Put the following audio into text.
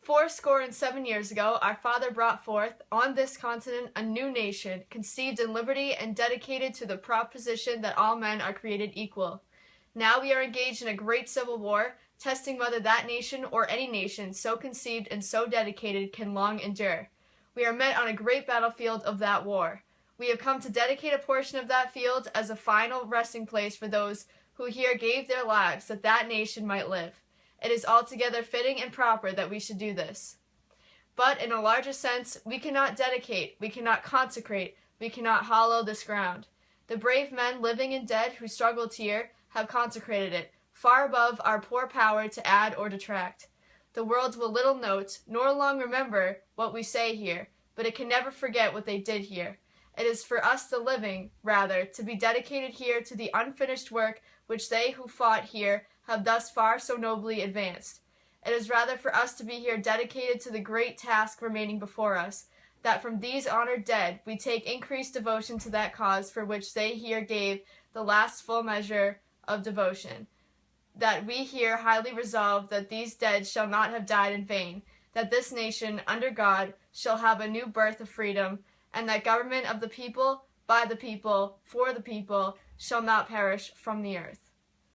407 years ago, our Father brought forth on this continent a new nation, conceived in liberty and dedicated to the proposition that all men are created equal. Now we are engaged in a great civil war, testing whether that nation or any nation so conceived and so dedicated can long endure. We are met on a great battlefield of that war. We have come to dedicate a portion of that field as a final resting place for those who here gave their lives that that nation might live. It is altogether fitting and proper that we should do this. But in a larger sense, we cannot dedicate, we cannot consecrate, we cannot hallow this ground. The brave men living and dead who struggled here have consecrated it, far above our poor power to add or detract. The world will little note, nor long remember what we say here, but it can never forget what they did here. It is for us the living, rather, to be dedicated here to the unfinished work which they who fought here have thus far so nobly advanced. It is rather for us to be here dedicated to the great task remaining before us, that from these honored dead we take increased devotion to that cause for which they here gave the last full measure of devotion, that we here highly resolve that these dead shall not have died in vain, that this nation, under God, shall have a new birth of freedom, and that government of the people, by the people, for the people, shall not perish from the earth.